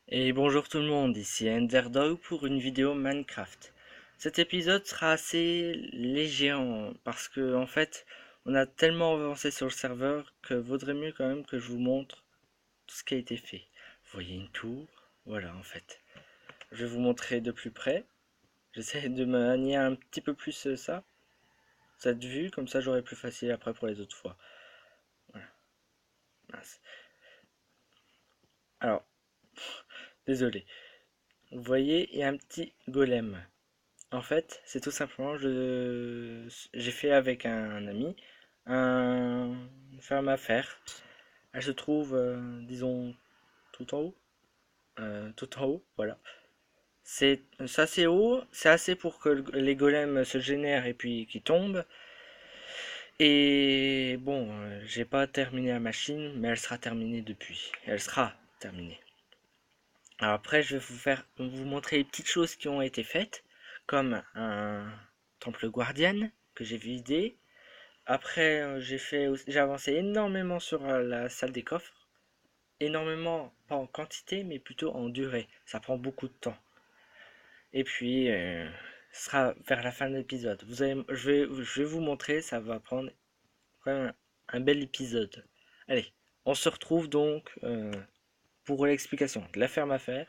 Et bonjour tout le monde, ici Enderdog pour une vidéo Minecraft. Cet épisode sera assez léger parce que en fait on a tellement avancé sur le serveur que vaudrait mieux quand même que je vous montre tout ce qui a été fait. Vous voyez une tour, voilà en fait. Je vais vous montrer de plus près. J'essaie de manier un petit peu plus cette vue, comme ça j'aurai plus facile après pour les autres fois. Voilà. Mince. Alors, désolé. Vous voyez, il y a un petit golem. En fait, c'est tout simplement, j'ai fait avec un ami un une ferme à faire. Elle se trouve, disons, tout en haut. Tout en haut, voilà. C'est assez haut, c'est assez pour que les golems se génèrent et puis qu'ils tombent. Et bon, j'ai pas terminé la machine, mais elle sera terminée depuis. Elle sera terminée. Alors après, je vais vous montrer les petites choses qui ont été faites, comme un temple guardian que j'ai vidé. Après, j'ai avancé énormément sur la salle des coffres. Énormément, pas en quantité, mais plutôt en durée. Ça prend beaucoup de temps. Et puis, ce sera vers la fin de l'épisode. Je vais vous montrer, ça va prendre quand même un bel épisode. Allez, on se retrouve donc pour l'explication de la ferme à faire,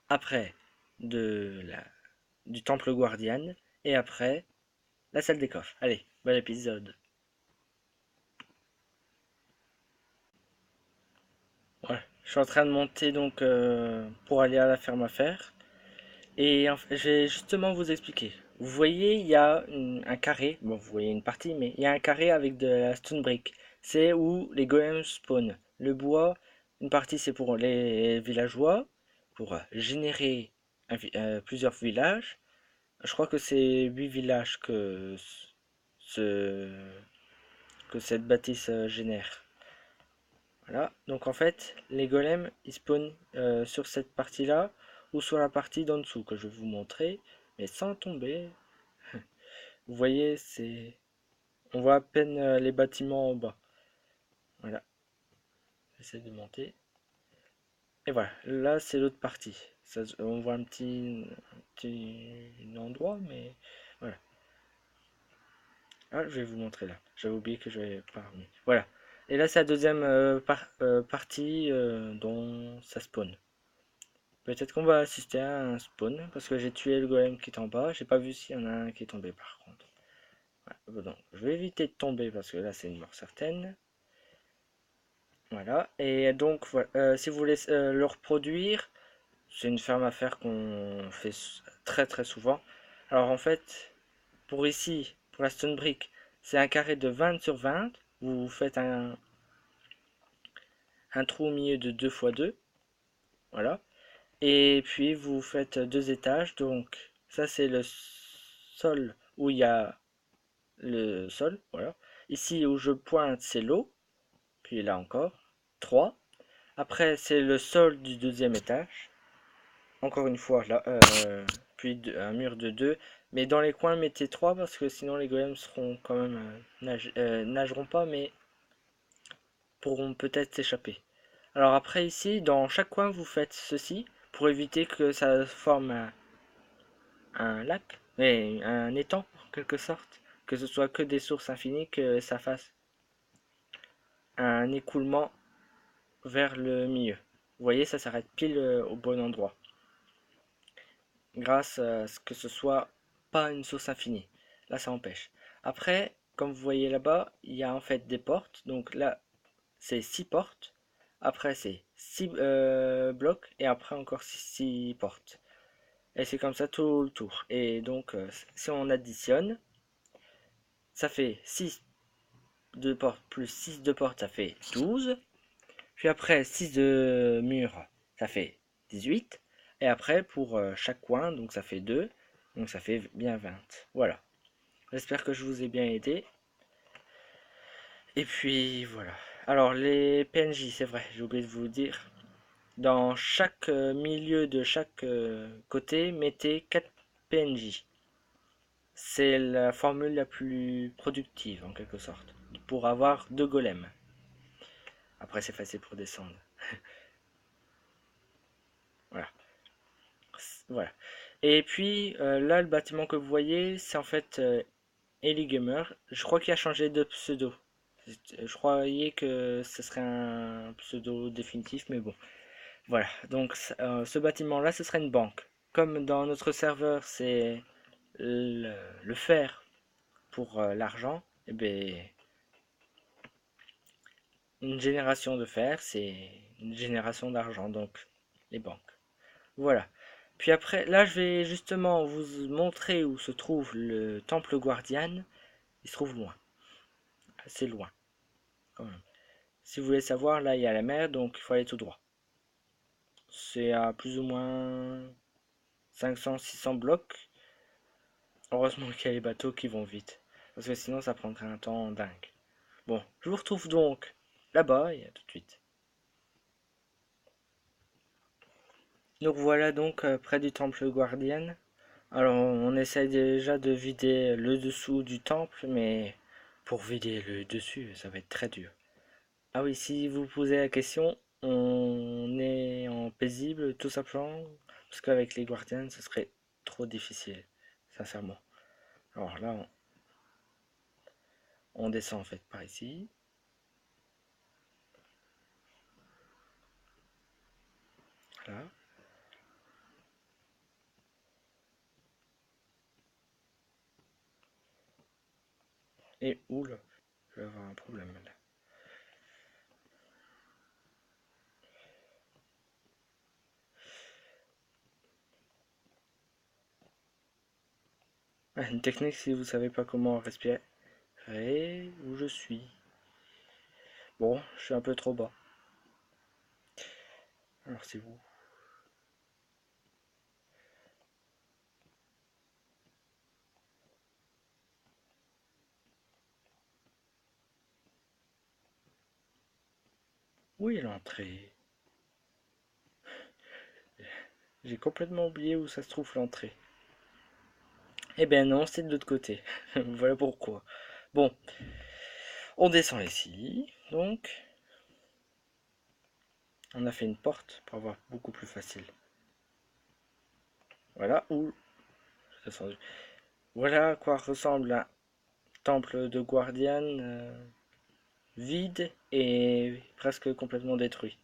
après de la, du temple guardian, et après la salle des coffres. Allez, bon épisode. Ouais, je suis en train de monter donc pour aller à la ferme à faire. Et je vais justement vous expliquer. Vous voyez, il y a un carré. Bon, vous voyez une partie, mais il y a un carré avec de la stone brick. C'est où les golems spawn. Le bois, une partie c'est pour les villageois, pour générer plusieurs villages. Je crois que c'est 8 villages ce, que cette bâtisse génère. Voilà, donc en fait, les golems, ils spawnent sur cette partie-là ou sur la partie d'en dessous que je vais vous montrer, mais sans tomber. Vous voyez, on voit à peine les bâtiments en bas. Voilà, j'essaie de monter. Et voilà, là c'est l'autre partie. On voit un petit endroit, mais voilà. Ah, je vais vous montrer là. J'avais oublié que je n'avais pas remis. Voilà. Et là, c'est la deuxième partie dont ça spawn. Peut-être qu'on va assister à un spawn, parce que j'ai tué le golem qui est en bas. J'ai pas vu s'il y en a un qui est tombé par contre. Voilà. Donc, je vais éviter de tomber parce que là, c'est une mort certaine. Voilà. Et donc, voilà. Si vous voulez le reproduire, c'est une ferme à faire qu'on fait très très souvent. Alors en fait, pour ici, pour la stone brick, c'est un carré de 20 sur 20. Vous faites un trou au milieu de 2 fois 2. Voilà. Et puis vous faites deux étages. Donc ça c'est le sol où il y a le sol. Voilà. Ici où je pointe c'est l'eau. Puis là encore. 3. Après c'est le sol du deuxième étage. Encore une fois là. Puis un mur de 2. Mais dans les coins mettez 3 parce que sinon les golems seront quand même nageront pas mais pourront peut-être s'échapper. Alors après ici, dans chaque coin, vous faites ceci pour éviter que ça forme un lac, mais un étang en quelque sorte, que ce soit que des sources infinies, que ça fasse un écoulement vers le milieu. Vous voyez, ça s'arrête pile au bon endroit, grâce à ce que ce soit pas une source infinie. Là, ça empêche. Après, comme vous voyez là-bas, il y a en fait des portes. Donc là, c'est 6 portes. Après, c'est 6 blocs. Et après, encore 6 portes. Et c'est comme ça tout le tour. Et donc, si on additionne, ça fait 6 de portes plus 6 de portes, ça fait 12. Puis après, 6 de murs, ça fait 18. Et après, pour chaque coin, donc ça fait 2. Donc ça fait bien 20. Voilà. J'espère que je vous ai bien aidé. Et puis voilà. Alors les PNJ, c'est vrai, j'ai oublié de vous le dire. Dans chaque milieu de chaque côté, mettez 4 PNJ. C'est la formule la plus productive en quelque sorte, pour avoir 2 golems. Après c'est facile pour descendre. Voilà. Voilà. Et puis là, le bâtiment que vous voyez, c'est en fait Ellie Gamer. Je crois qu'il a changé de pseudo. Je croyais que ce serait un pseudo définitif, mais bon. Voilà. Donc ce bâtiment-là, ce serait une banque. Comme dans notre serveur, c'est le fer pour l'argent, et bien, une génération de fer, c'est une génération d'argent, donc les banques. Voilà. Puis après, là, je vais justement vous montrer où se trouve le temple Guardian. Il se trouve loin, assez loin, quand même. Si vous voulez savoir, là, il y a la mer, donc il faut aller tout droit. C'est à plus ou moins 500-600 blocs. Heureusement qu'il y a les bateaux qui vont vite, parce que sinon ça prendrait un temps dingue. Bon, je vous retrouve donc là-bas et à tout de suite. Donc voilà donc près du temple Guardian. Alors on essaye déjà de vider le dessous du temple, mais pour vider le dessus, ça va être très dur. Ah oui, si vous posez la question, on est en paisible tout simplement, parce qu'avec les Guardians, ce serait trop difficile, sincèrement. Alors là, on descend en fait par ici. Voilà. Et oula, je vais avoir un problème là. Ah, une technique si vous savez pas comment respirer. Où je suis. Bon, je suis un peu trop bas. Alors c'est vous. Où est l'entrée? J'ai complètement oublié où ça se trouve l'entrée. Eh ben non, c'est de l'autre côté. Voilà pourquoi. Bon, on descend ici. Donc, on a fait une porte pour avoir beaucoup plus facile. Voilà où. Voilà à quoi ressemble un temple de Guardian vide et presque complètement détruit.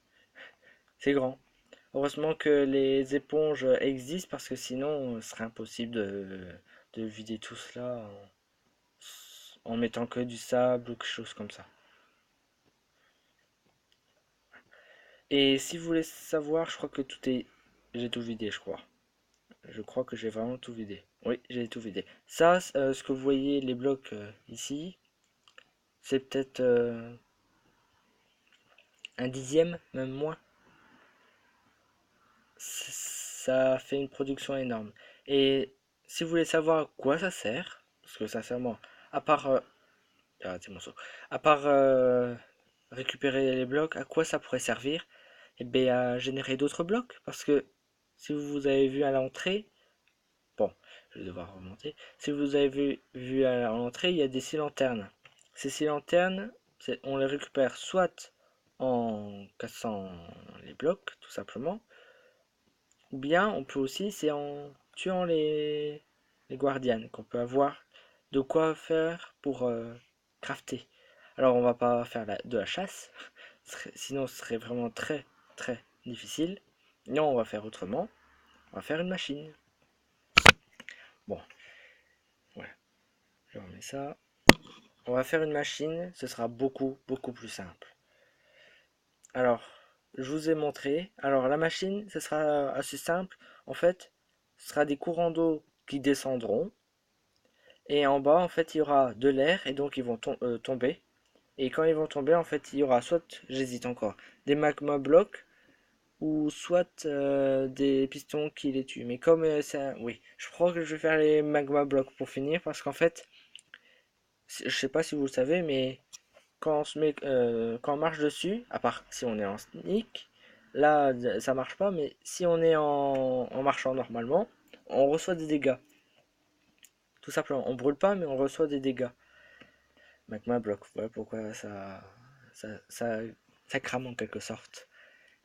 C'est grand. Heureusement que les éponges existent parce que sinon ce serait impossible de vider tout cela en mettant que du sable ou quelque chose comme ça. Et si vous voulez savoir, je crois que tout est... J'ai tout vidé, je crois. Je crois que j'ai vraiment tout vidé. Oui, j'ai tout vidé. Ça, ce que vous voyez, les blocs ici, c'est peut-être un dixième, même moins. Ça fait une production énorme. Et si vous voulez savoir à quoi ça sert, parce que sincèrement, à part... j'ai raté mon saut. À part récupérer les blocs, à quoi ça pourrait servir? Eh bien, à générer d'autres blocs. Parce que si vous avez vu à l'entrée, bon, je vais devoir remonter. Si vous avez vu à l'entrée, il y a des six lanternes. Ces six lanternes, on les récupère soit en cassant les blocs, tout simplement, ou bien on peut aussi, c'est en tuant les guardianes, qu'on peut avoir de quoi faire pour crafter. Alors on va pas faire de la chasse, sinon ce serait vraiment très très difficile. Non, on va faire autrement, on va faire une machine. Bon, voilà, je remets ça. On va faire une machine, ce sera beaucoup beaucoup plus simple. Alors, je vous ai montré. Alors la machine, ce sera assez simple. En fait, ce sera des courants d'eau qui descendront. Et en bas, en fait, il y aura de l'air et donc ils vont tomber. Et quand ils vont tomber, en fait, il y aura soit, j'hésite encore, des magma blocs ou soit des pistons qui les tuent. Mais comme c'est oui, je crois que je vais faire les magma blocs pour finir parce qu'en fait, je sais pas si vous le savez, mais quand on marche dessus, à part si on est en sneak, là ça marche pas, mais si on est en marchant normalement, on reçoit des dégâts. Tout simplement, on brûle pas, mais on reçoit des dégâts. Magma block, voilà pourquoi ça crame en quelque sorte.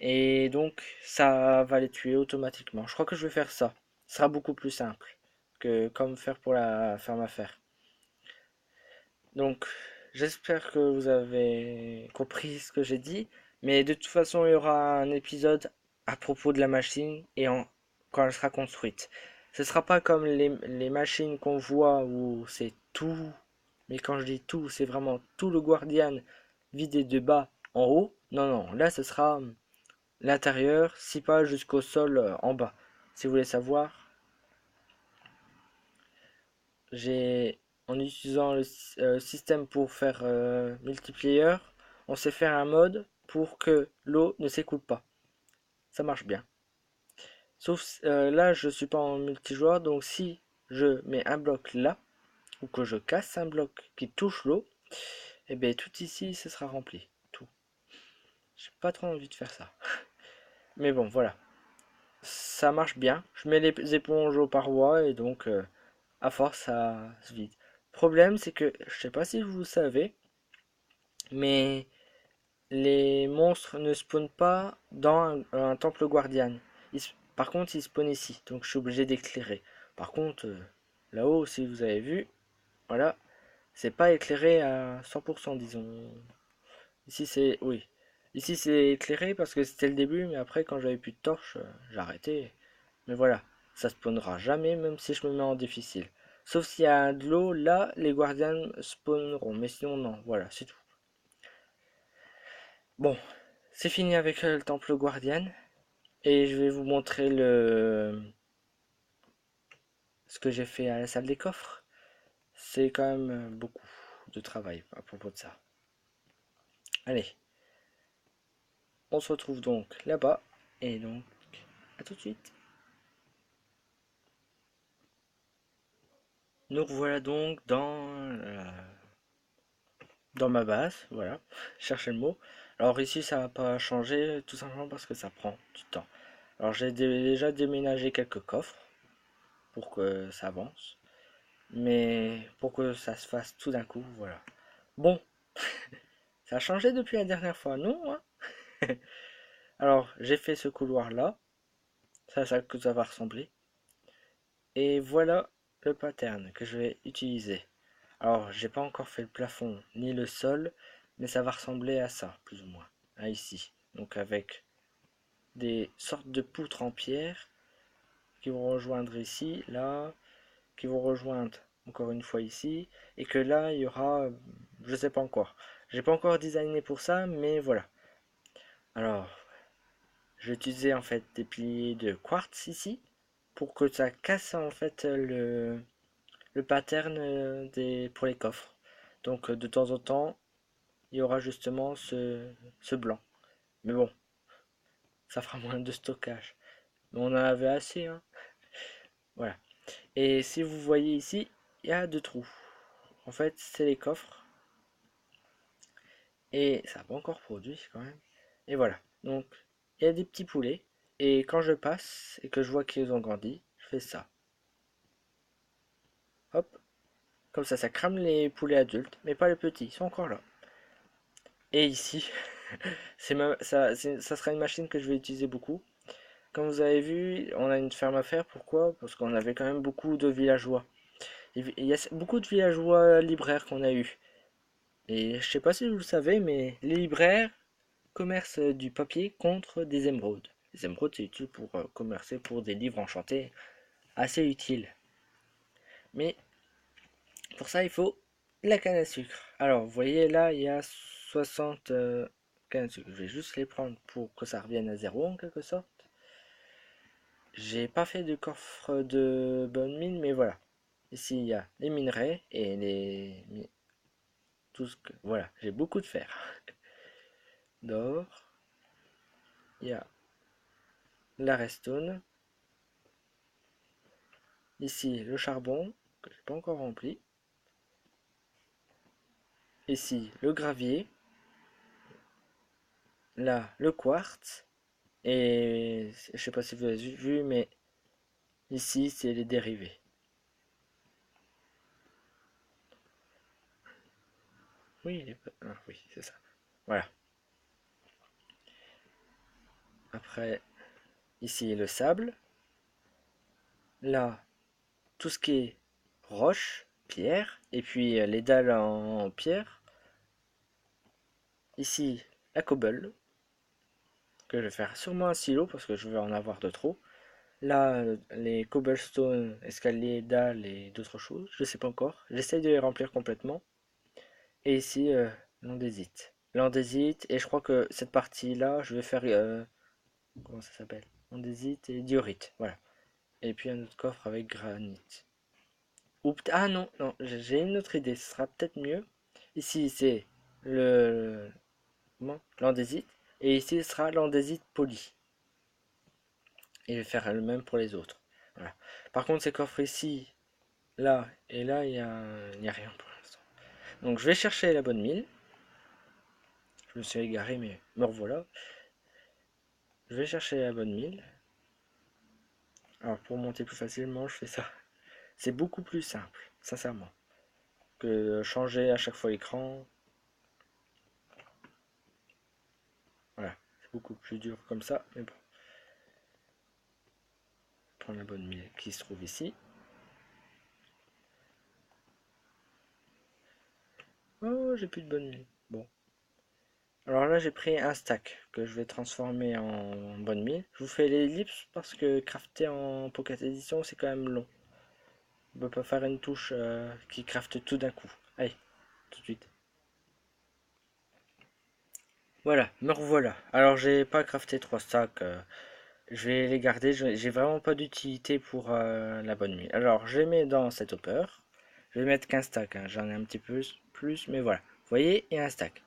Et donc ça va les tuer automatiquement. Je crois que je vais faire ça. Ce sera beaucoup plus simple que comme faire pour la ferme à fer. Donc j'espère que vous avez compris ce que j'ai dit. Mais de toute façon, il y aura un épisode à propos de la machine quand elle sera construite. Ce sera pas comme les machines qu'on voit où c'est tout. Mais quand je dis tout, c'est vraiment tout le Guardian vidé de bas en haut. Non, non, là ce sera l'intérieur, si pas jusqu'au sol en bas. Si vous voulez savoir, j'ai en utilisant le système pour faire multiplayer, on sait faire un mode pour que l'eau ne s'écoule pas. Ça marche bien. Sauf là, je suis pas en multijoueur, donc si je mets un bloc là, ou que je casse un bloc qui touche l'eau, et bien tout ici, ce sera rempli. Tout. J'ai pas trop envie de faire ça. Mais bon, voilà. Ça marche bien. Je mets les éponges aux parois et donc à force ça se vide. Problème c'est que je sais pas si vous savez, mais les monstres ne spawnent pas dans un temple guardian. Par contre ils spawnent ici, donc je suis obligé d'éclairer. Par contre là-haut si vous avez vu, voilà, c'est pas éclairé à 100% disons. Ici c'est oui. Ici c'est éclairé parce que c'était le début, mais après quand j'avais plus de torche, j'ai arrêté. Mais voilà, ça spawnera jamais même si je me mets en difficile. Sauf s'il y a de l'eau, là les guardians spawneront. Mais sinon non, voilà, c'est tout. Bon, c'est fini avec le temple guardian. Et je vais vous montrer ce que j'ai fait à la salle des coffres. C'est quand même beaucoup de travail à propos de ça. Allez, on se retrouve donc là-bas. Et donc, à tout de suite. Nous revoilà donc dans ma base, voilà, chercher le mot. Alors ici ça va pas changer tout simplement parce que ça prend du temps. Alors j'ai déjà déménagé quelques coffres pour que ça avance, mais pour que ça se fasse tout d'un coup, voilà. Bon, ça a changé depuis la dernière fois, non hein? Alors j'ai fait ce couloir là, ça que ça va ressembler, et voilà le pattern que je vais utiliser. Alors j'ai pas encore fait le plafond ni le sol, mais ça va ressembler à ça, plus ou moins, à ici. Donc avec des sortes de poutres en pierre qui vont rejoindre ici, là, qui vont rejoindre encore une fois ici, et que là il y aura, je sais pas encore. J'ai pas encore designé pour ça, mais voilà. Alors, j'ai utilisé en fait des piliers de quartz ici pour que ça casse en fait le pattern pour les coffres. Donc de temps en temps, il y aura justement ce blanc. Mais bon, ça fera moins de stockage. Mais on en avait assez, hein. Voilà. Et si vous voyez ici, il y a deux trous. En fait, c'est les coffres. Et ça n'a pas encore produit quand même. Et voilà. Donc, il y a des petits poulets. Et quand je passe et que je vois qu'ils ont grandi, je fais ça. Hop. Comme ça crame les poulets adultes, mais pas les petits. Ils sont encore là. Et ici, ça sera une machine que je vais utiliser beaucoup. Comme vous avez vu, on a une ferme à faire. Pourquoi? Parce qu'on avait quand même beaucoup de villageois. Il y a beaucoup de villageois libraires qu'on a eu. Et je sais pas si vous le savez, mais les libraires commercent du papier contre des émeraudes. Les émeraudes, c'est utile pour commercer pour des livres enchantés, assez utile. Mais pour ça, il faut la canne à sucre. Alors, vous voyez là, il y a 60 cannes à sucre. Je vais juste les prendre pour que ça revienne à zéro en quelque sorte. J'ai pas fait de coffre de bonne mine, mais voilà. Ici, il y a les minerais et tout ce que... Voilà, j'ai beaucoup de fer. D'or. Il y a la redstone. Ici, le charbon, que j'ai pas encore rempli. Ici, le gravier. Là, le quartz. Et je sais pas si vous avez vu, mais ici, c'est les dérivés. Oui, oui, c'est ça. Voilà. Après, ici le sable. Là, tout ce qui est roche, pierre, et puis les dalles en pierre. Ici, la cobble, que je vais faire sûrement un silo parce que je vais en avoir de trop. Là, les cobblestone, escaliers, dalles et d'autres choses, je sais pas encore. J'essaye de les remplir complètement. Et ici, l'andésite. L'andésite, et je crois que cette partie-là, je vais faire, comment ça s'appelle? Andésite et diorite, voilà. Et puis un autre coffre avec granit. Ah non, non, j'ai une autre idée, ce sera peut-être mieux. Ici, c'est le, l'andésite, et ici, ce sera l'andésite poli. Et je vais faire le même pour les autres. Voilà. Par contre, ces coffres ici, là et là, il y a rien pour l'instant. Donc, je vais chercher la bonne mine. Je me suis égaré, mais me revoilà. Je vais chercher la bonne mine. Alors, pour monter plus facilement, je fais ça. C'est beaucoup plus simple, sincèrement, que changer à chaque fois l'écran. Voilà, c'est beaucoup plus dur comme ça, mais bon. Prendre la bonne mine qui se trouve ici. Oh, j'ai plus de bonne mine. Bon. Alors là, j'ai pris un stack que je vais transformer en bonne mine. Je vous fais l'ellipse parce que crafter en Pocket Edition, c'est quand même long. On peut pas faire une touche qui crafte tout d'un coup. Allez, tout de suite. Voilà, me revoilà. Alors, j'ai pas crafté 3 stacks. Je vais les garder. J'ai vraiment pas d'utilité pour la bonne mine. Alors, je les mets dans cet hopper. Je vais mettre qu'un stack. Hein. J'en ai un petit peu plus, mais voilà. Vous voyez, et un stack.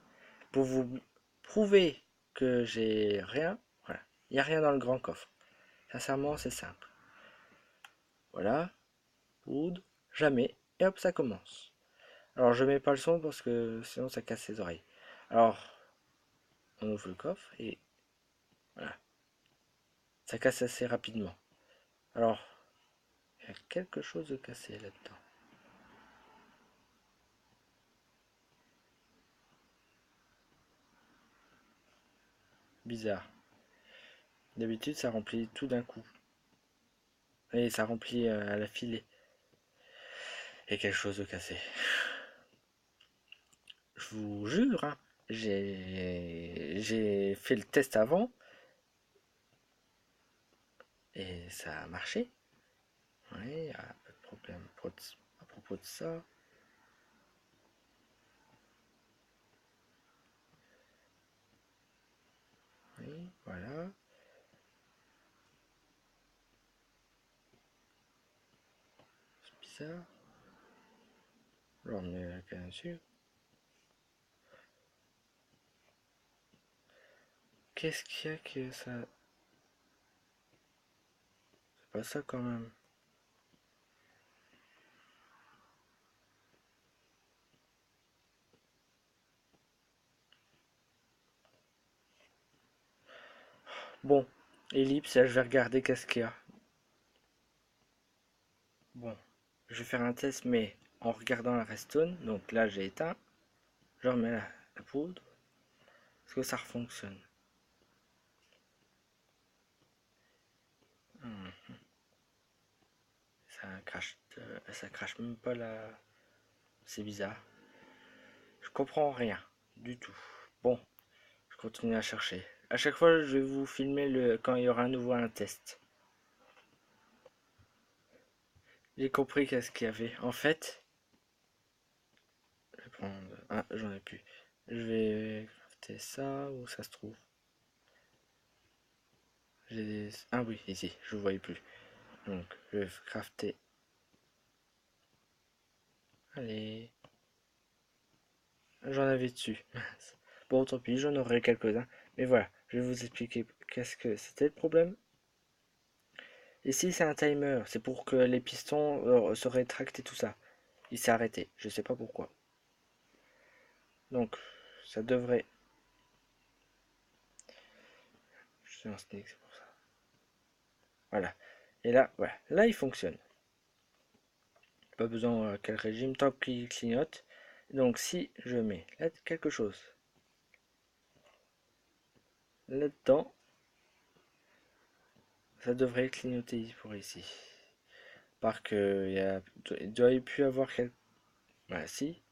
Pour vous prouver que j'ai rien, voilà. Il n'y a rien dans le grand coffre. Sincèrement, c'est simple. Voilà, poudre, jamais, et hop, ça commence. Alors, je mets pas le son parce que sinon ça casse les oreilles. Alors, on ouvre le coffre et voilà, ça casse assez rapidement. Alors, il y a quelque chose de cassé là-dedans. Bizarre. D'habitude, ça remplit tout d'un coup. Et ça remplit à la filée. Il y a quelque chose de cassé. Je vous jure, hein, j'ai fait le test avant et ça a marché. Oui, pas de problème à propos de ça. Oui, voilà. C'est bizarre. Alors, on met la canne dessus. Qu'est-ce qu'il y a que ça... C'est pas ça quand même. Bon, ellipse, là, je vais regarder qu'est-ce qu'il y a. Bon, je vais faire un test, mais en regardant la redstone. Donc là, j'ai éteint. Je remets la poudre. Est-ce que ça fonctionne? Hmm, ça crache même pas la... C'est bizarre. Je comprends rien du tout. Bon, je continue à chercher. À chaque fois, je vais vous filmer quand il y aura à nouveau un test. J'ai compris qu'est-ce qu'il y avait. En fait, je vais prendre... Ah, j'en ai plus. Je vais crafter ça, où ça se trouve. Ah oui, ici, je ne voyais plus. Donc, je vais crafter. Allez. J'en avais dessus. Bon, tant pis, j'en aurai quelques-uns. Mais voilà, je vais vous expliquer qu'est-ce que c'était le problème. Ici, c'est un timer. C'est pour que les pistons se rétractent et tout ça. Il s'est arrêté. Je sais pas pourquoi. Donc, ça devrait... Je suis un snake, c'est pour ça. Voilà. Et là, voilà. Là, il fonctionne. Pas besoin quel régime, tant qu'il clignote. Donc, si je mets là quelque chose là-dedans, ça devrait clignoter pour ici. Par que il doit y pu avoir quelques... Voilà, si.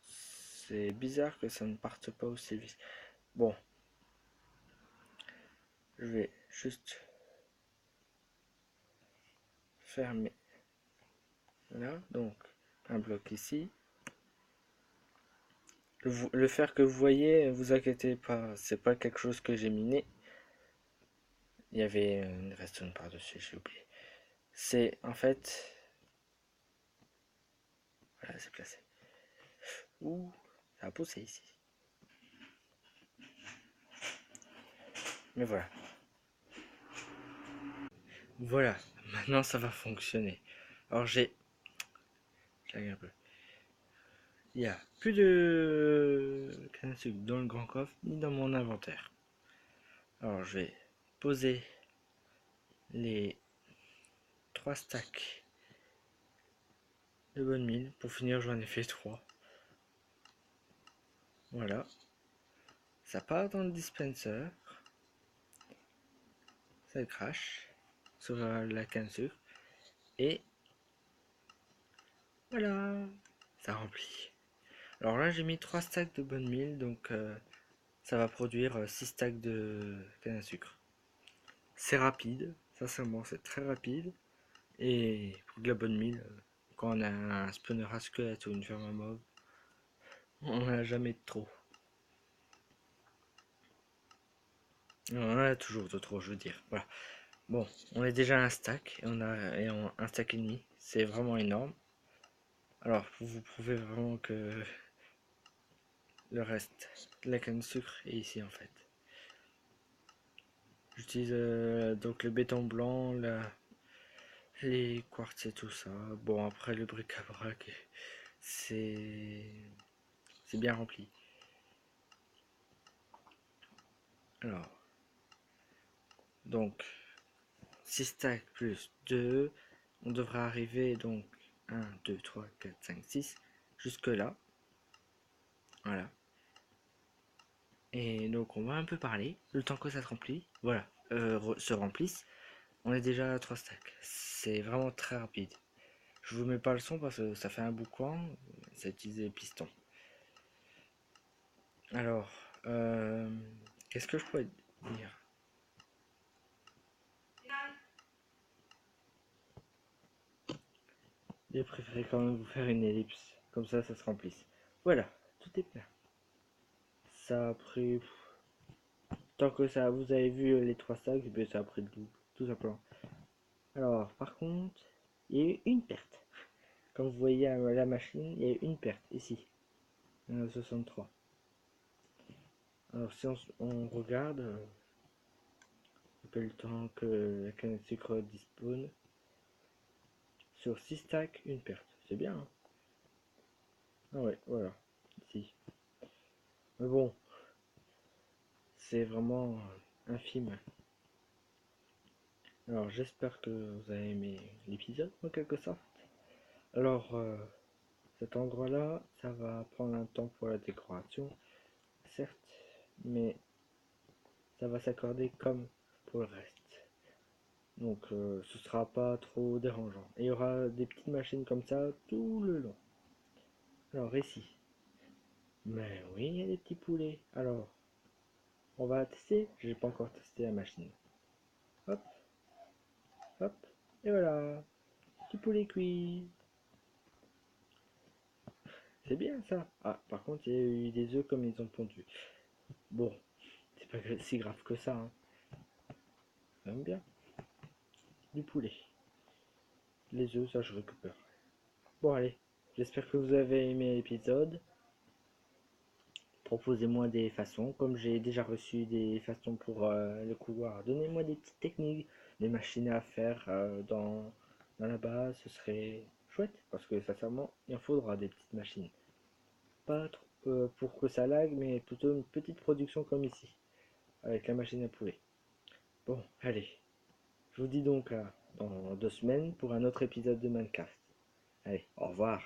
C'est bizarre que ça ne parte pas aussi vite. Bon, je vais juste fermer là. Donc, un bloc ici. Le fer que vous voyez, vous inquiétez pas, c'est pas quelque chose que j'ai miné. Il y avait une redstone par-dessus, j'ai oublié. C'est en fait... Voilà, c'est placé. Ouh, ça a poussé ici. Mais voilà. Voilà, maintenant ça va fonctionner. Alors j'ai... un peu. Il n'y a plus de canne à sucre dans le grand coffre ni dans mon inventaire. Alors je vais poser les 3 stacks de bonne mine. Pour finir, j'en ai fait 3. Voilà. Ça part dans le dispenser. Ça crache sur la canne à sucre. Et voilà, ça remplit. Alors là, j'ai mis 3 stacks de bonne mine, donc ça va produire 6 stacks de canne à sucre. C'est rapide, sincèrement, c'est très rapide. Et pour de la bonne mine, quand on a un spawner à squelette ou une ferme à mob, on n'en a jamais de trop. On en a toujours de trop, je veux dire. Voilà. Bon, on est déjà à un stack, et on a un stack et demi. C'est vraiment énorme. Alors, pour vous prouver vraiment que le reste de la canne de sucre est ici en fait. J'utilise donc le béton blanc, les quartz et tout ça. Bon, après le bric-à-brac, c'est bien rempli. Alors, donc 6 stacks plus 2, on devrait arriver donc 1, 2, 3, 4, 5, 6 jusque là. Voilà. Et donc on va un peu parler, le temps que ça se remplit, voilà, se remplisse. On est déjà à 3 stacks. C'est vraiment très rapide. Je vous mets pas le son parce que ça fait un boucan, ça utilise les pistons. Alors, qu'est-ce que je pourrais dire? J'ai préféré quand même vous faire une ellipse, comme ça se remplisse. Voilà, tout est plein. Ça a pris... Tant que ça, vous avez vu les 3 stacks, ben ça a pris le double, tout simplement. Alors, par contre, il y a eu une perte. Comme vous voyez à la machine, il y a eu une perte ici. 63. Alors si on regarde, le temps que la canne de sucre dispone, sur 6 stacks, une perte. C'est bien, hein. Ah ouais, voilà, ici. Mais bon, c'est vraiment infime. Alors j'espère que vous avez aimé l'épisode en quelque sorte. Alors cet endroit là, ça va prendre un temps pour la décoration, certes, mais ça va s'accorder comme pour le reste. Donc ce sera pas trop dérangeant. Et il y aura des petites machines comme ça tout le long. Alors ici. Mais oui, il y a des petits poulets. Alors, on va tester. J'ai pas encore testé la machine. Hop, hop, et voilà. Petit poulet cuit. C'est bien ça. Ah, par contre, il y a eu des œufs comme ils ont pondu. Bon, c'est pas si grave que ça, hein. J'aime bien. Du poulet. Les œufs, ça je récupère. Bon, allez. J'espère que vous avez aimé l'épisode. Proposez-moi des façons. Comme j'ai déjà reçu des façons pour le couloir, donnez-moi des petites techniques, des machines à faire dans la base. Ce serait chouette. Parce que sincèrement, il en faudra des petites machines. Pas trop pour que ça lag, mais plutôt une petite production comme ici. Avec la machine à poulet. Bon, allez. Je vous dis donc dans 2 semaines pour un autre épisode de Minecraft. Allez, au revoir.